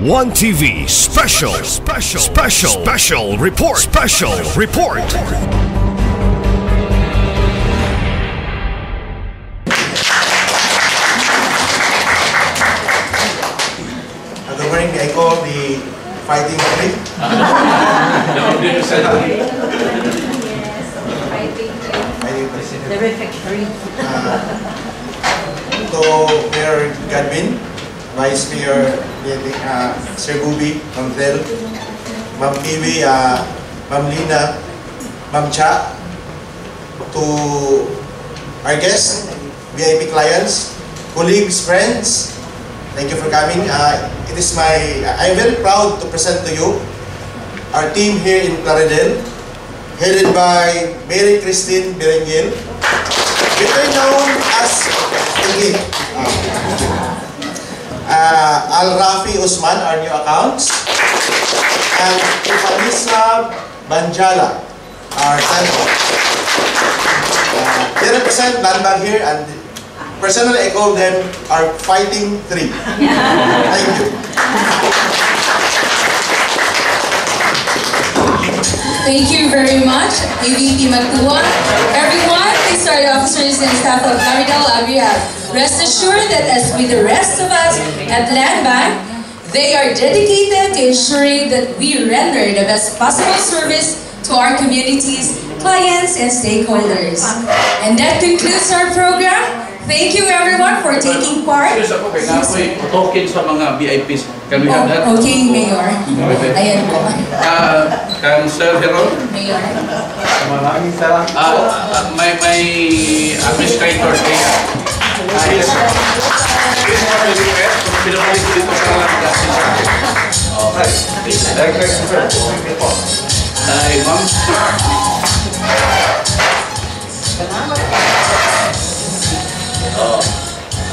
One TV special report. Good morning, I call the fighting three. Terrific three. To Mayor Gadvin, Vice Mayor Sir Bubi, Ma'am Tel, Ma'am Kiwi, Ma'am Lina, Ma'am Cha, to our guests, VIP clients, colleagues, friends, thank you for coming. I'm very proud to present to you our team here in Plaridel, headed by Mary Christine Berengel, better known as Ingrid. Al-Rafi Usman, our new accounts, and Vanessa Banjala, our central. They represent Landbag here, and personally I call them our fighting three. Thank you. Thank you very much, AVP Magtuwa. Everyone, please start officers and staff of Plaridel Abrial. Rest assured that as with the rest of us at Land Bank, they are dedicated to ensuring that we render the best possible service to our communities, clients, and stakeholders. And that concludes our program. Thank you everyone for taking part. Token sa mga VIPs. Can we have that? Okay, Mayor. Ayan po. Can Sir Heron? Mayor. Maraming salamat. May administrator kaya. Yes, sir. Please have a request. Pinapalik ko dito sa mga gasin sa akin. Okay. Ay, ma'am.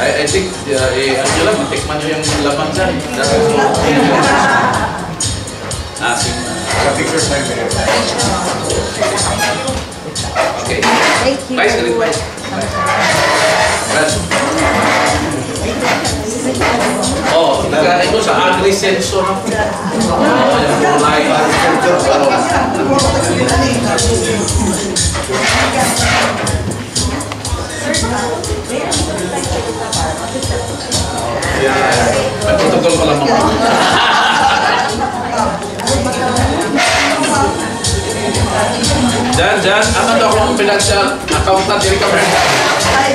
I think, Angela, matikman nyo yung laman dyan. Pictures na yun. Okay. Vice, galing Vice. Oh, nagkain mo sa agri-senso na. Oh, yung kulay. May protocol pala mga. Jan, ano daw akong financial accountant diri ka ba?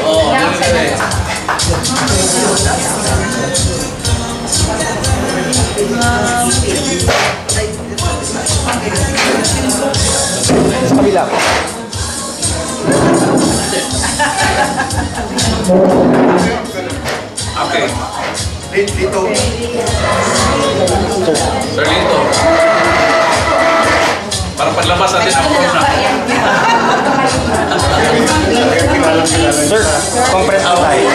Oh, dili. Sa kabila. Okay. Dito. Sir Lito. Para paglabas natin ang program. Sir, compress out tayo.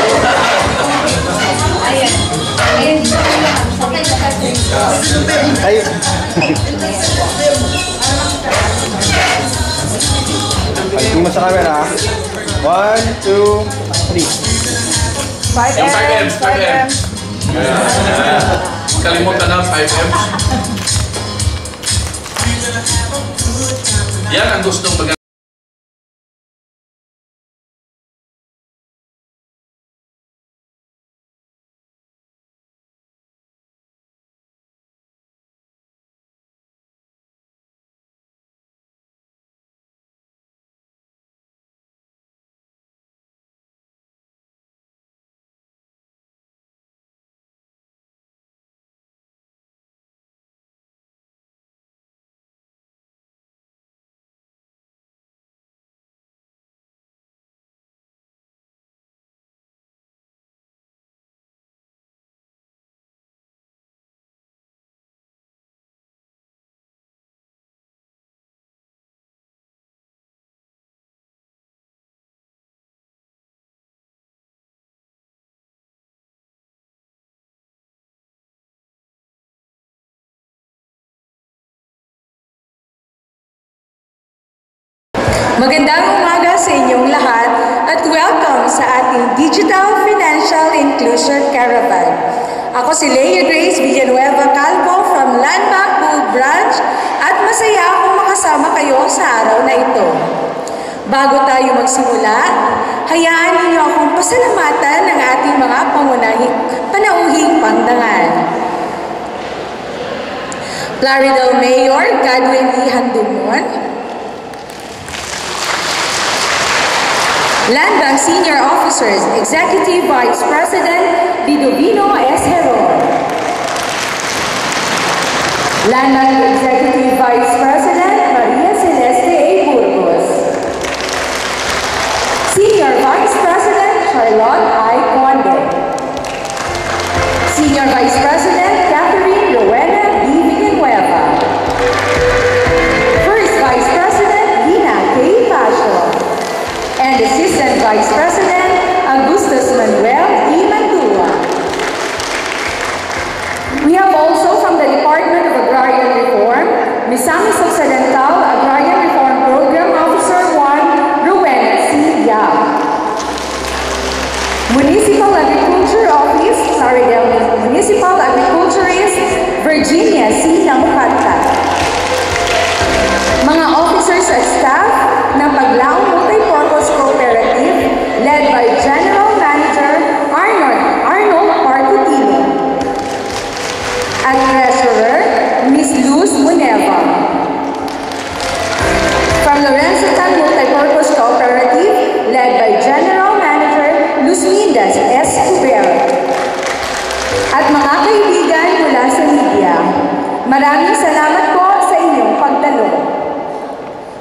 Ayun. Pagtingin mo sa camera. 1, 2, 3. 5M. Kalimutan na 5M. Yan ang gustong mag- Magandang umaga sa inyong lahat at welcome sa ating Digital Financial Inclusion Caravan. Ako si Leia Grace Villanueva Calvo from Land Bank Buug Branch at masaya akong makasama kayo sa araw na ito. Bago tayo magsimula, hayaan ninyo akong pasalamatan ng ating mga panauhing pangdangal. Plaridel Mayor Godwin E. Handumon, Land Bank Senior Officers Executive Vice President Lidovino S. Heron, Land Bank Executive Vice President Maria Celeste A. Burgos, Senior Vice President Charlotte I. Conde, Senior Vice President Catherine Rowena D. Villanueva, First Vice President Dina K. Pacho, and Assistant Vice President Augustus Manuel E. Mantua. We have also from the Department of Agrarian Reform, Misamis Occidental Agrarian Reform Program Officer 1, Rowena C. Yap. Municipal Agriculture Office, Plaridel Municipal Agriculturist, Virginia C. Namukata. Mga officers at staff ng Paglaong Multipurpose Cooperative led by General Manager Arnold Partutino at Treasurer Ms. Luz Muneva. From Lorenzotan Multipurpose Cooperative led by General Manager Luz Mindas S. Cubero. At mga kaibigan mula sa media, maraming salamat po sa inyong pagdalo.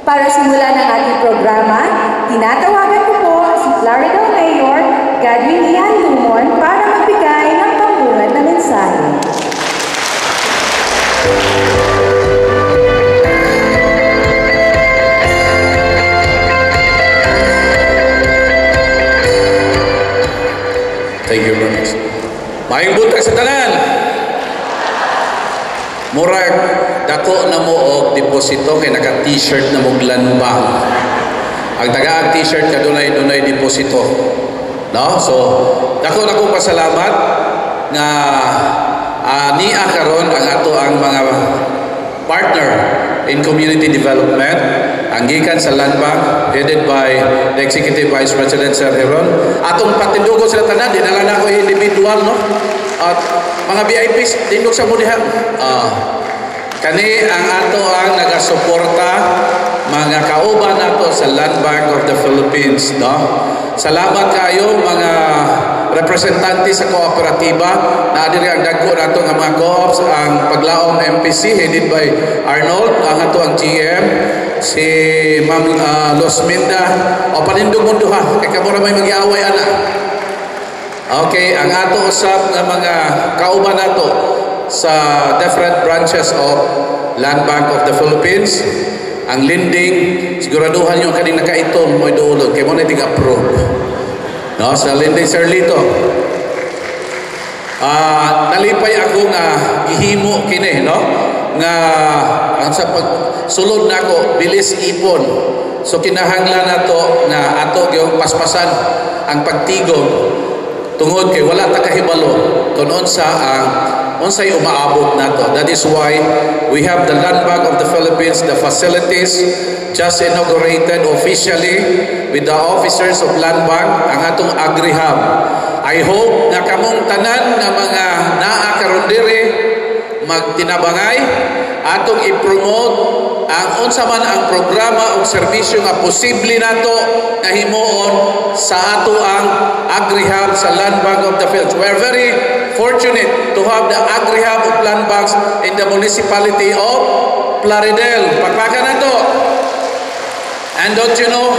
Para simulan ang ating programa, tinatawagan ko po si Plaridel Mayor Godwin E. Handumon para magbigay ng pambungad na mensahe. Thank you very much. Maayong buntag sa tanan. Murag dako na mo og deposito kay naka t-shirt na mo Land Bank. Ang taga t-shirt kadunay deposito. No? So dako na kong pasalamat nga niya karon ang ato ang mga partner in community development ang gikan sa Land Bank headed by the Executive Vice President Sir Heron. Atong patindugo sila tanan dinala na ko individual no. At mga VIPs tindog sa mudihan. Kani ang ato ang nagasuporta mga kauban nato sa Land Bank of the Philippines no. Salamat kayo mga representante sa kooperatiba na diri ang dagko nato nga mga co-ops ang Paglaom MPC headed by Arnold ang ato ang GM si Ma'am Luz Minda o panindog mo duha kay kamo ra may magiaway ana. Okay, ang ato usab nga mga kauban nato sa different branches of Land Bank of the Philippines ang lending siguraduhan yung kaning nakaitong mo idulog kay mo na tig-approve no sa lending Sir Lito. Nalipay ako nga gihimo kini no nga ang sa pagsulod nako bilis ipon so kinahanglan nato nga ato gyud paspasan ang pagtigom tungod kay wala ta kahibalo kun unsa ang unsay umaabot nato. That is why we have the Land Bank of the Philippines, the facilities just inaugurated officially with the officers of Land Bank ang atong AgriHub. I hope na kamong tanan nga mga naa karon diri magtinabangay atong i-promote ang unsa man ang programa o serbisyo nga posible nato na himuon sa ato ang AgriHub sa Land Bank of the Philippines. We are very fortunate to have the AgriHub of Land Banks in the municipality of Plaridel. Pagpakan na to. And don't you know,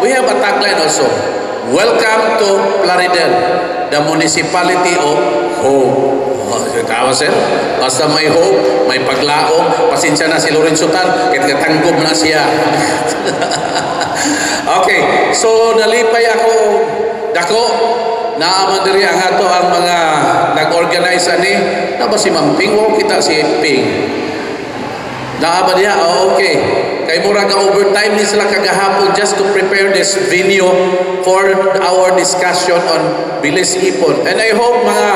we have a tagline also. Welcome to Plaridel, the municipality of hope. Tawa sir, basta may hope, may paglaom, pasensya na si Lorenzo Tan, kahit katanggob na siya. Okay, so nalipay ako dako naaman diri ang ato ang mga nag-organize ani na ba si Ma'am Ping o kita si Ping naa ba niya? Oh, okay Kay mura ka overtime ni sila kagahapon just to prepare this venue for our discussion on Bilis Ipon. And I hope mga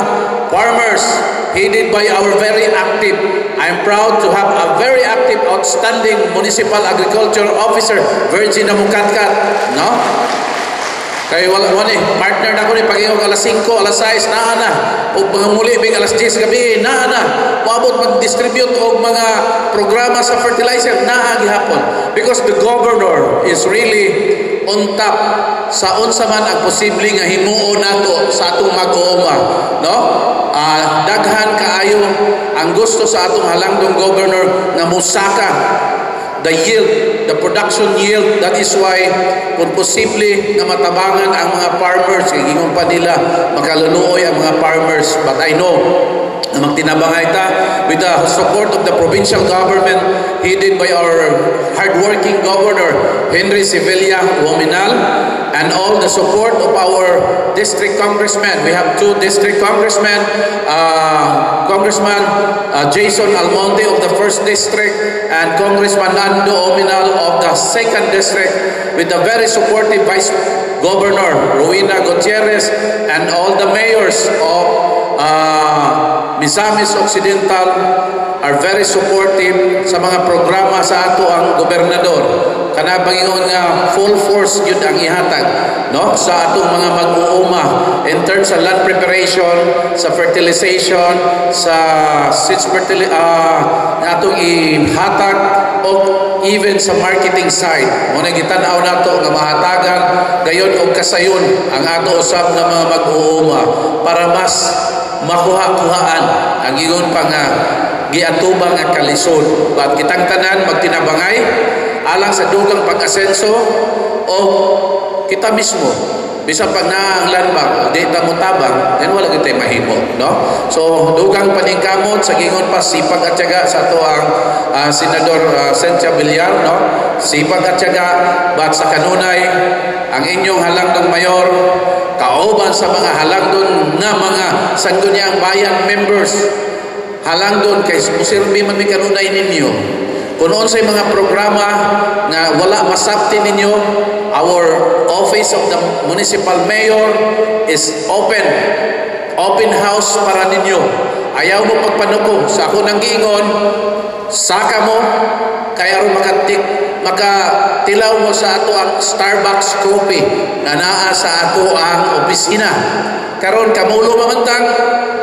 farmers, headed by our very active, I'm proud to have a very active, outstanding Municipal Agriculture Officer, Virgin Amukatkat, no? Kaya wala partner na ko ni pag-iong alas 5, alas 6, naa na. O muli, bing alas 10 gabi, naa na. Maabot mag-distribute o mga programa sa fertilizer, naa gihapon. Because the governor is really on top sa unsa man ang posible nga himuon nato sa atong mag-uuma, no? Daghan kaayo ang gusto sa atong halangdong governor nga musaka the yield, the production yield. That is why kung posible nga matabangan ang mga farmers, ingon pa nila makalunuoy ang mga farmers, but I know na magtinabangay ta with the support of the provincial government headed by our hardworking governor Henry Sevilla Wominal, and all the support of our district congressmen. We have 2 district congressmen, Congressman Jason Almonte of the 1st district and Congressman Nando Ominal of the 2nd district, with the very supportive Vice Governor Rowena Gutierrez and all the mayors of Misamis Occidental are very supportive sa mga programa sa ato ang gobernador. Kana bangingon nga full force yun ang ihatag, no, sa atong mga mag-uuma in terms sa land preparation, sa fertilization, sa seeds atong ihatag, o even sa marketing side. Muna gitanaw nato nga mahatagan gayon og kasayon ang ato usab na mga mag-uuma para mas makuha-kuhaan ang ingon pa nga giatubang nga kalisod. At kitang tanan magtinabangay alang sa dugang pag-asenso o kita mismo bisan pag na ang land bank di ta mo tabang, then wala gid tay mahimo, no? So dugang paningkamot sa gingon pa sipag at tiyaga sa ato ang Senador Cynthia Villar, no? Sipag at tiyaga, but sa kanunay ang inyong halangdong mayor kauban sa mga halangdon nga mga sangguniang bayan members, halangdon kay musilbi man mi kanunay ninyo kung unsay mga programa nga wala masabti ninyo. Our office of the municipal mayor is open house para ninyo. Ayaw mo pagpanuko sa ako nang giingon, saka mo kaya ron makatilaw mo sa ato ang Starbucks coffee na naa sa ato ang opisina. Karon kamulo mamantang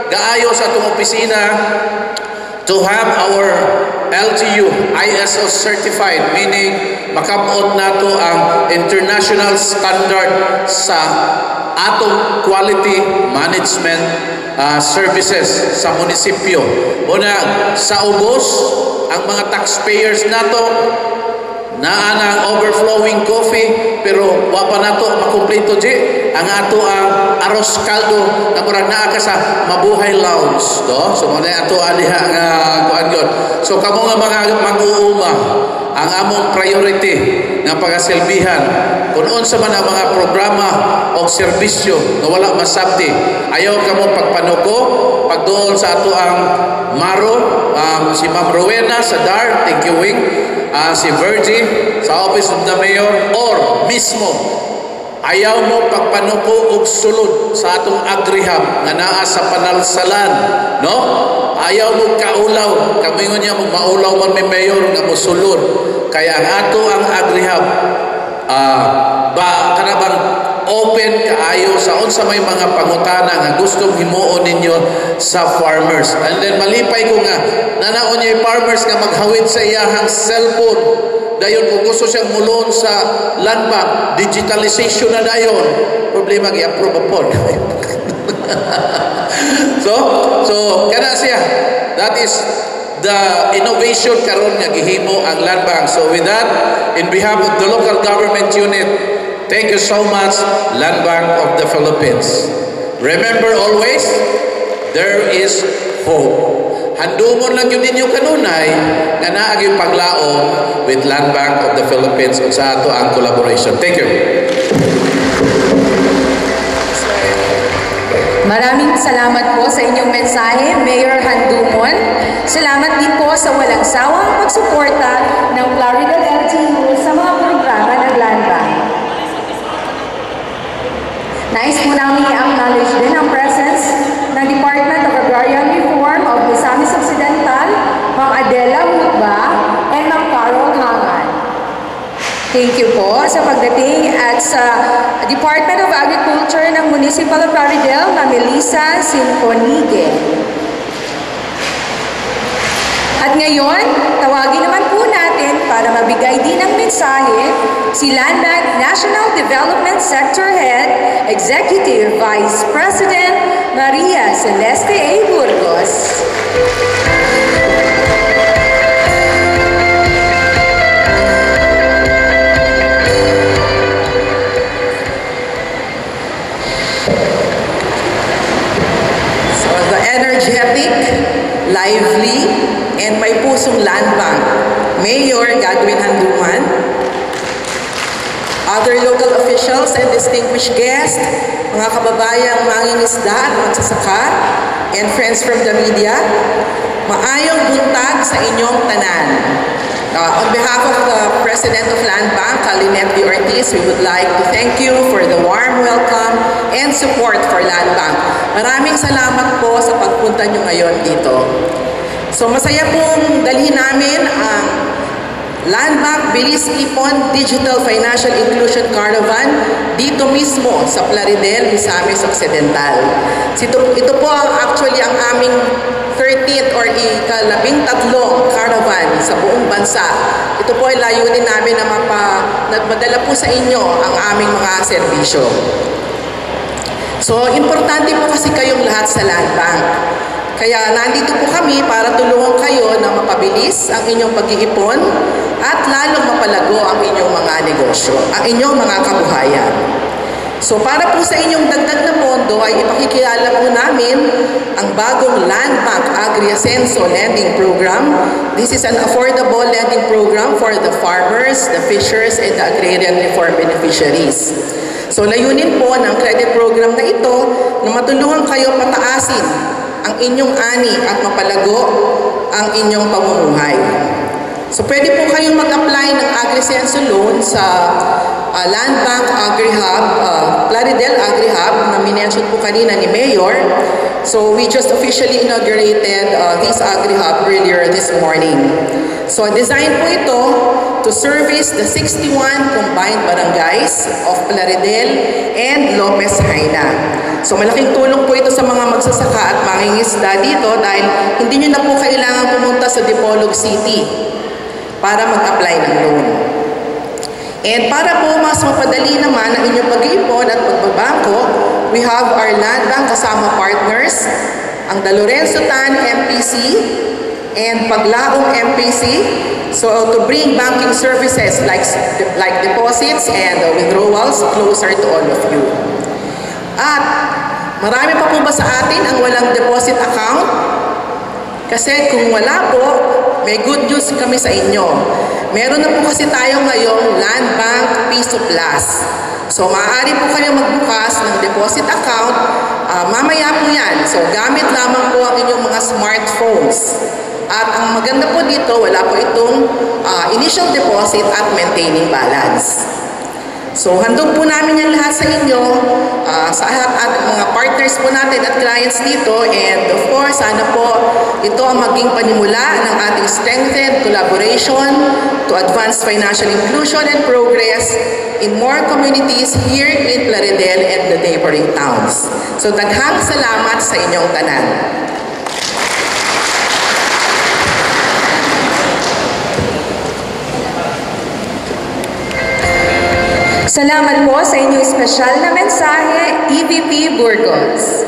gaayo sa atong opisina to have our LGU ISO certified, meaning makabot nato ang international standard sa atong quality management services sa munisipyo. Una, sa ubos ang mga taxpayers nato naa na ang overflowing coffee, pero wa pa nato makumpleto di ang ato ang arroz caldo na murag naa ka sa Mabuhay Lounge, no? So mo na ato aliha nga kuan gyud. So kamo nga mga mag-uuma, ang among priority nga pagasilbihan kung unsa man ang mga programa o serbisyo nga wala masabti, ayaw kamo pagpanuko pagduol sa ato ang Maro, si Ma'am Rowena sa DAR, thank you Wing, si Virgie sa Office of the Mayor, or mismo ayaw mo pagpanuko og sulod sa atong agrihab nga naa sa Panalsalan, no? Ayaw mo kaulaw, kami niya mo maulaw man may mayor nga mo sulod, kaya ang ato ang agrihab kanabang open kaayo sa unsa may mga pangutana nga gustong himuon ninyo sa farmers. And then malipay ko nga nanaon niya farmers nga maghawid sa iyahang cellphone dayon kung gusto siyang mulon sa land bank, digitalization na dayon, problema gi-approve po. so kana siya, that is the innovation karon nga gihimo ang land bank. So with that, in behalf of the local government unit, thank you so much, Land Bank of the Philippines. Remember always, there is hope. Handumon lang yun ninyo kanunay nga naaging paglaom with Land Bank of the Philippines ug sa ato ang collaboration. Thank you. Maraming salamat po sa inyong mensahe, Mayor Handumon. Salamat din po sa walang sawang pagsuporta ng Plaridel LGU sa mga programa ng Land Bank. Nais po namin i-acknowledge din ang presence ng Department of Agrarian Reform of Misamis Occidental, Ma'am Adela Mutba, and Ma'am Carol Hangan. Thank you po sa pagdating at sa Department of Agriculture ng Municipal of Plaridel, Ma'am Elisa Sinconige. At ngayon, tawagin naman po natin para mabigay din ng mensahe si Land Bank National Development Sector Head, Executive Vice President Maria Celeste A. Burgos. So the energetic, lively, and may pusong Land Bank, Mayor Godwin Handuman, other local officials and distinguished guests, mga kababayang mangingisda at magsasaka, and friends from the media, maayong buntag sa inyong tanan. On behalf of the President of Land Bank, Lynette B. Ortiz, we would like to thank you for the warm welcome and support for Land Bank. Maraming salamat po sa pagpunta nyo ngayon dito. So masaya pong dalhin namin ang Land Bank Bilis Ipon Digital Financial Inclusion Caravan dito mismo sa Plaridel, Misamis Occidental. Ito po actually ang aming 13th or ika-13 caravan sa buong bansa. Ito po ay layunin namin na madala po sa inyo ang aming mga serbisyo. So importante po kasi kayong lahat sa Land Bank. Kaya nandito po kami para tulungan kayo na mapabilis ang inyong pag-iipon at lalong mapalago ang inyong mga negosyo, ang inyong mga kabuhayan. So para po sa inyong dagdag na pondo ay ipakikilala po namin ang bagong Land Bank Agri-Asenso Lending Program. This is an affordable lending program for the farmers, the fishers, and the agrarian reform beneficiaries. So layunin po ng credit program na ito na matulungan kayo pataasin ang inyong ani at mapalago ang inyong pamumuhay. So pwede po kayong mag-apply ng Agri-Asenso loan sa Land Bank Agri-Hub, Plaridel Agri-Hub na minention po kanina ni Mayor. So we just officially inaugurated this Agri-Hub earlier this morning. So design po ito to service the 61 combined barangays of Plaridel and Lopez Haina. So malaking tulong po ito sa mga magsasaka at mangingisda dito dahil hindi nyo na po kailangan pumunta sa Dipolog City para mag-apply ng loan. And para po mas mapadali naman ang inyong pag-iipon at pagbabangko, we have our Land Bank kasama partners, ang The Lorenzo Tan MPC and Paglaong MPC. So to bring banking services like deposits and withdrawals closer to all of you. At marami pa po ba sa atin ang walang deposit account? Kasi kung wala po, may good news kami sa inyo. Meron na po kasi tayo ngayong Land Bank Piso Plus. So maaari po kayo magbukas ng deposit account, mamaya po yan. So gamit lamang po ang inyong mga smartphones. At ang maganda po dito, wala po itong initial deposit at maintaining balance. So handog po namin yan lahat sa inyo, sa at mga partners po natin at clients dito, and of course, sana po ito ang maging panimula ng ating strengthened collaboration to advance financial inclusion and progress in more communities here in Plaridel and the neighboring towns. So daghang salamat sa inyong tanan. Salamat po sa inyong espesyal na mensahe, EVP Burgos.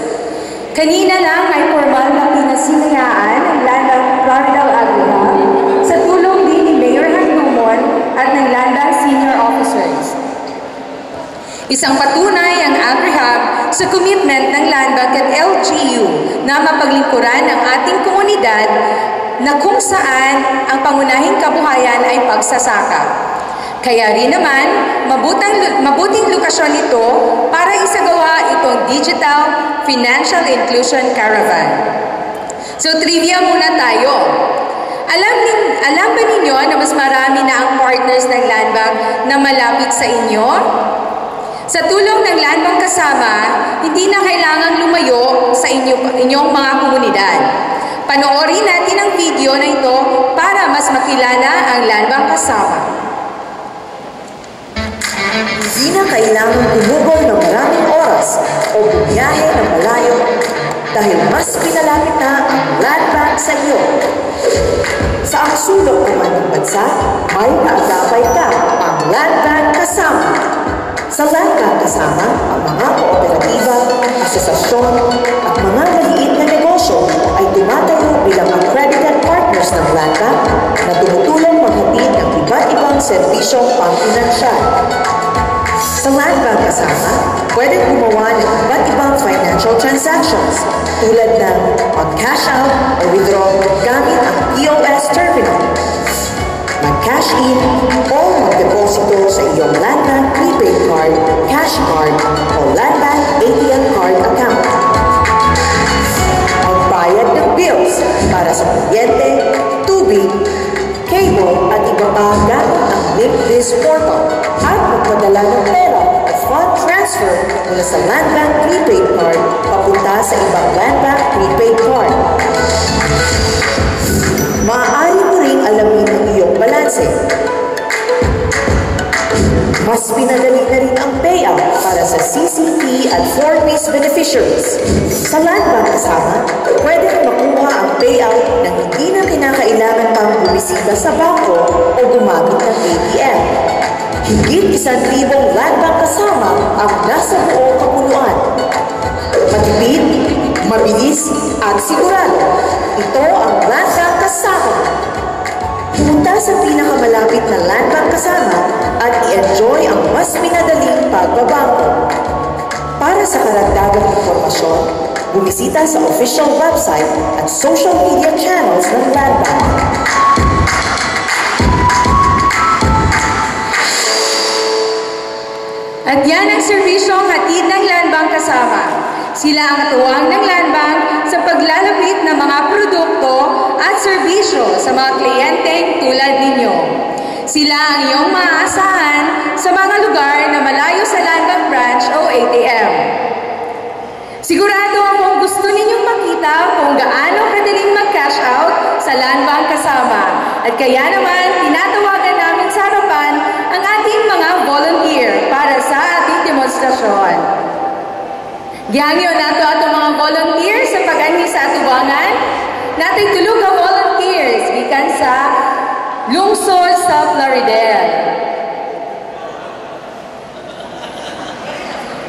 Kanina lang ay formal na pinasinayaan ng Land Bank Plaridel Agri-Hub sa tulong din ni Mayor Handuman at ng Land Bank Senior Officers. Isang patunay ang Agri-Hub sa commitment ng Land Bank at LGU na mapaglingkuran ang ating komunidad na kung saan ang pangunahing kabuhayan ay pagsasaka. Kaya rin naman, mabuting lokasyon ito para isagawa itong Digital Financial Inclusion Caravan. So trivia muna tayo. Alam ba ninyo na mas marami na ang partners ng Land Bank na malapit sa inyo? Sa tulong ng Land Bank Kasama, hindi na kailangang lumayo sa inyong mga komunidad. Panoorin natin ang video na ito para mas makilala ang Land Bank Kasama. Hindi na kailangang gumugol ng maraming oras o bumiyahe ng malayo dahil mas pinalapit na ang Land Bank sa iyo. Sa ang sulok naman ng bansa, may naagapay ka ang Land Bank Kasama. Sa Land Bank Kasama, ang mga kooperatiba, asosasyon at mga maliit na negosyo ay tumatayo bilang accredited partners ng Land Bank na tumutulong maghatid ng iba't ibang serbisyong pang-pinansyal. Sa Land Bank Kasama, pwede gumawa ng iba't ibang financial transactions tulad ng mag-cash out o withdraw gamit ang POS terminal, mag-cash in o mag-deposito sa iyong Land Bank prepaid card, cash card o Land Bank ATM card account. Magbayad ng bills para sa kuryente, tubig, cable at iba pa gamit ang LinkBiz portal at magpadala ng pera o fund transfer mula sa Land Bank prepaid card papunta sa ibang Land Bank prepaid card. Maaari mo ring alamin ang iyong balanse. Mas pinadali na rin ang payout para sa CCP at 4-piece beneficiaries. Sa Land Bank Kasama, pwede makuha ang payout nang hindi na kinakailangan pang bumisita sa bangko o gumamit ng ATM. Higit 1,000 Land Bank Kasama ang nasa buong kapuluan. Matipid, mabilis at sigurado. Ito ang Land Bank Kasama. Pumunta sa pinakamalapit na Land Bank Kasama at i-enjoy ang mas pinadaling pagbabangko. Para sa karagdagang impormasyon, bumisita sa official website at social media channels ng Land Bank. At yan ang serbisyong hatid ng Land Bank Kasama. Sila ang katuwang ng Land Bank sa paglalapit ng mga produkto at serbisyo sa mga kliyenteng tulad ninyo. Sila ang iyong maaasahan sa mga lugar na malayo sa Land Bank branch o ATM. Sigurado akong gusto ninyong makita kung gaano kadaling mag-cash out sa Land Bank Kasama. At kaya naman, tinatawagan namin sa harapan ang ating mga volunteer para sa ating demonstrasyon. Giyangyo nato atong mga volunteer sa pag-anhi sa atubangan. Natay tulog ka volunteers gikan sa lungsod sa Plaridel.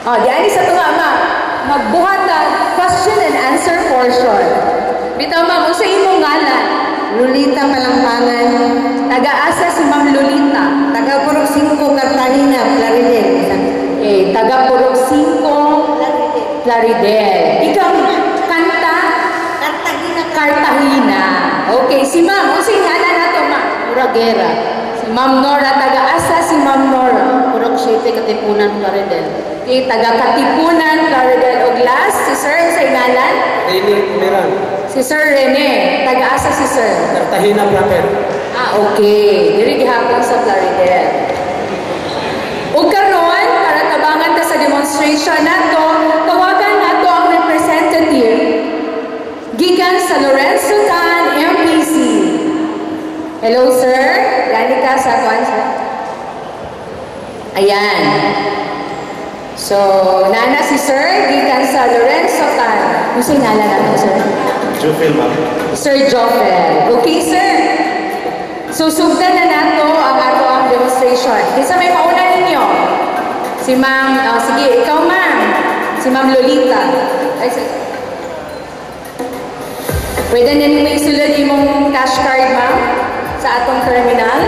Diyan sa tunga, ma'am. Magbuhat na question and answer portion. Bitaw, ma'am, sa imong ngalan? Lolita Malambangan. Taga-asa si Ma'am Lolita. Taga Purok 5, Cartagena, Plaridel. Taga Purok 5, Plaridel. Ikaw, kanta? Cartagena. Okay, si Ma'am, unsay ngalan nato, ma'am? Uragera. Si Ma'am Nora, taga-asa si Ma'am Nora. Purok 7, Katipunan, Plaridel. Okay, taga Katipunan, Plaridel. O last, si Sir, unsay ngalan? Rene Meran. Si Sir Rene, taga-asa si Sir? Cartagena, Placer. Okay. Diri gihapon sa Plaridel. Ug karon para tabangan ta sa demonstration nato, tawagan nato ang representative gikan sa Lorenzo Tan MPC. Hello, sir. Gani ka sa kuan, sir? Ayan. So, nana si sir gikan sa Lorenzo Tan. Unsay ngalan nato, sir? Jofel, ma'am. Sir Jofel. Okay, sir. So, sugdan na nato ang ato ang demonstration. Isa may mauna ninyo. Si ma'am, sige, ikaw ma'am. Si ma'am Lolita. Ay, sige. Pwede na ninyo isulod yung cash card, ma'am, sa atong terminal.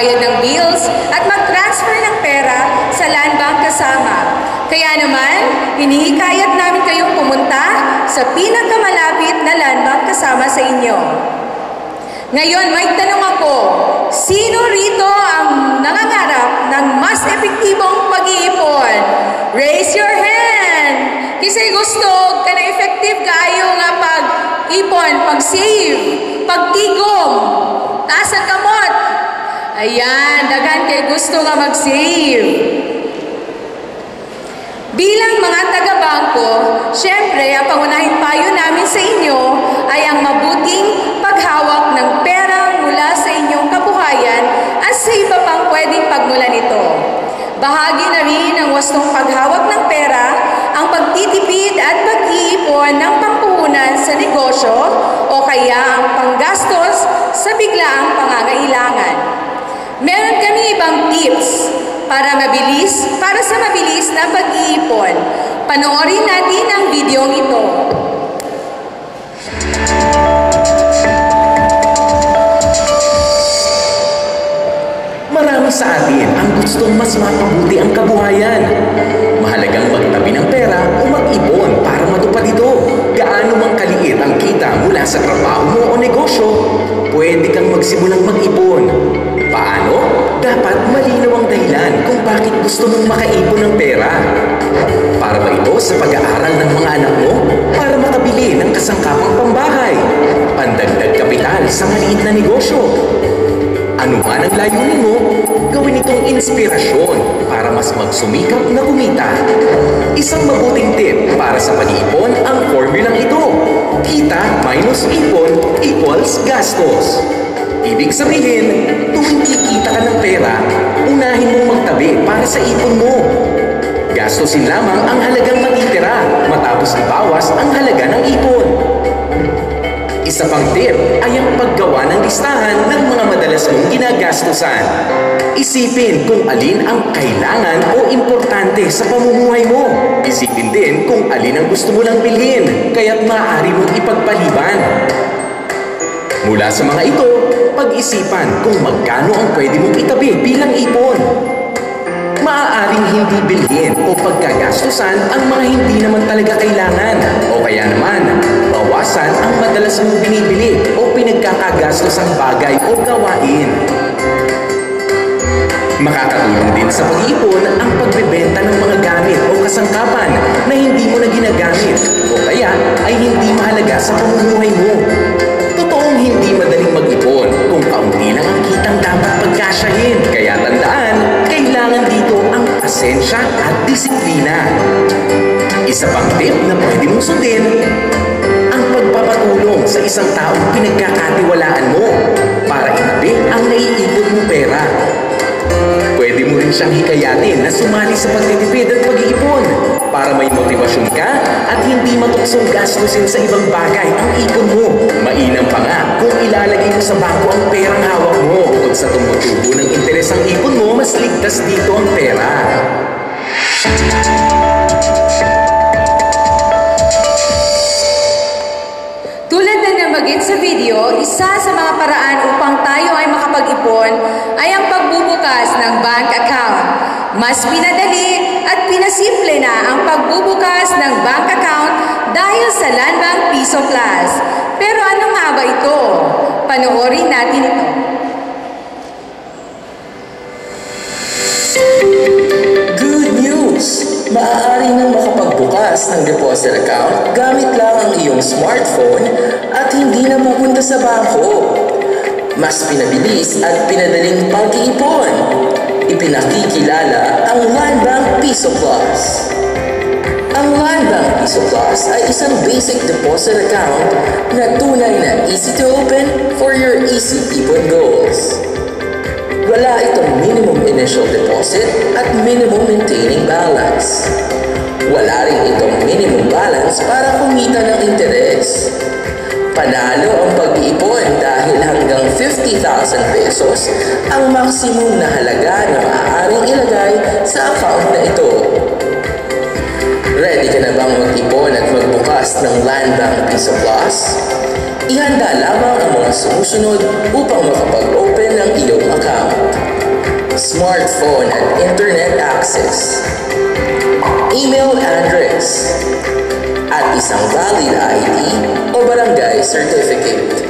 magbayad ng bills at mag-transfer ng pera sa land bank kasama. Kaya naman, hinihikayat namin kayong pumunta sa pinakamalapit na land bank kasama sa inyo. Ngayon, may tanong ako, sino rito ang nangangarap ng mas epektibong pag-iipon? Raise your hand! Kasi gusto ka na effective kayo nga pag-ipon, pag-save, pagtigom, taas ang kamot. Ayan, daghan kay gusto nga mag-save. Bilang mga taga-bangko, syempre, ang pangunahing payo namin sa inyo ay ang mabuting paghawak ng pera mula sa inyong kabuhayan at sa iba pang pwedeng pagmula nito. Bahagi na rin ng wastong paghawak ng pera ang pagtitipid at pag-iipon ng pampuhunan sa negosyo o kaya ang panggastos sa biglaang pangangailangan. Meron kami ibang tips para sa mabilis na pag-iipon. Panoorin natin ang video ito. Marami sa atin ang gustong mas mapabuti ang kabuhayan. Mahalagang magtabi ng pera o mag-ipon para matupad ito. Gaano mang kaliit ang kita mula sa trabaho mo o negosyo, pwede kang magsimulang mag-ipon. Paano? Dapat malinaw ang dahilan kung bakit gusto mong makaipon ng pera. Para ba ito sa pag-aaral ng mga anak mo? Para makabili ng kasangkapang pambahay? Pandagdag kapital sa maliit na negosyo? Ano man ang layunin mo, gawin itong inspirasyon para mas magsumikap na kumita. Isang mabuting tip para sa pag-iipon ang formulang ito. Kita minus ipon equals gastos. Ibig sabihin, tuwing kikita ka ng pera, unahin mong magtabi para sa ipon mo. Gastusin lamang ang halagang matitira matapos ibawas ang halaga ng ipon. Isa pang tip ay ang paggawa ng listahan ng mga madalas mong ginagastusan. Isipin kung alin ang kailangan o importante sa pamumuhay mo. Isipin din kung alin ang gusto mo lang bilhin, kaya't maaari mong ipagpaliban. Mula sa mga ito, pag-isipan kung magkano ang pwede mong itabi bilang ipon. Maaaring hindi bilhin o pagkagastusan ang mga hindi naman talaga kailangan o kaya naman bawasan ang madalas mong binibili o pinagkakagastos bagay o gawain. Makakatulong din sa pag-iipon ang pagbebenta ng mga gamit o kasangkapan na hindi mo na ginagamit o kaya ay hindi mahalaga sa pamumuhay mo. Totoong hindi madaling mag-ipon kung kaunti lang ang kitang dapat pagkasyahin. Kaya tandaan, kailangan dito ang pasensya at disiplina. Isa pang tip na pwede mong sundin, ang pagpapatulong sa isang taong pinagkakatiwalaan mo para itabi ang naiipon mong pera. Pwede mo rin siyang hikayatin na sumali sa pagtitipid at pag-iipon para may motibasyon ka at hindi matuksong gastusin sa ibang bagay ang ipon mo. Mainam pa nga kung ilalagay mo sa bangko ang perang hawak mo. Bukod sa tumutubo ng interes ang ipon mo, mas ligtas dito ang pera. Tulad na nabanggit sa video, isa sa mga paraan upang tayo ay makapag-ipon ay ang pagbubukas ng bank account. Mas pinadali at pinasimple na ang pagbubukas ng bank account dahil sa Land Bank Piso Plus. Pero ano nga ba ito? Panoorin natin ito. Good news! Maaari nang makapagbukas ng deposit account gamit lang ang iyong smartphone at hindi na pupunta sa bangko. Mas pinabilis at pinadaling pag-iipon. Ipinakikilala ang Land Bank Piso Plus. Ang Land Bank Piso Plus ay isang basic deposit account na tunay na easy to open for your easy ipon goals. Wala itong minimum initial deposit at minimum maintaining balance. Wala rin itong minimum balance para kumita ng interes. Panalo ang pag-iipon dahil hanggang 50,000 pesos ang maximum na halaga na maaaring ilagay sa account na ito. Ready ka na bang mag-ipon at magbukas ng Land Bank Piso Plus? Ihanda lamang ang mga sumusunod upang makapag-open ng iyong account. smartphone at internet access, email address, at isang valid ID o barangay certificate.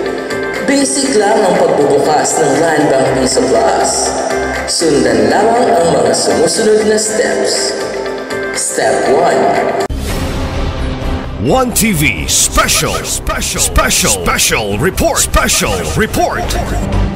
Basic lang ang pagbubukas ng Land Bank Visa Plus. Sundan lamang ang mga sumusunod na steps. Step 1. One TV Special Report.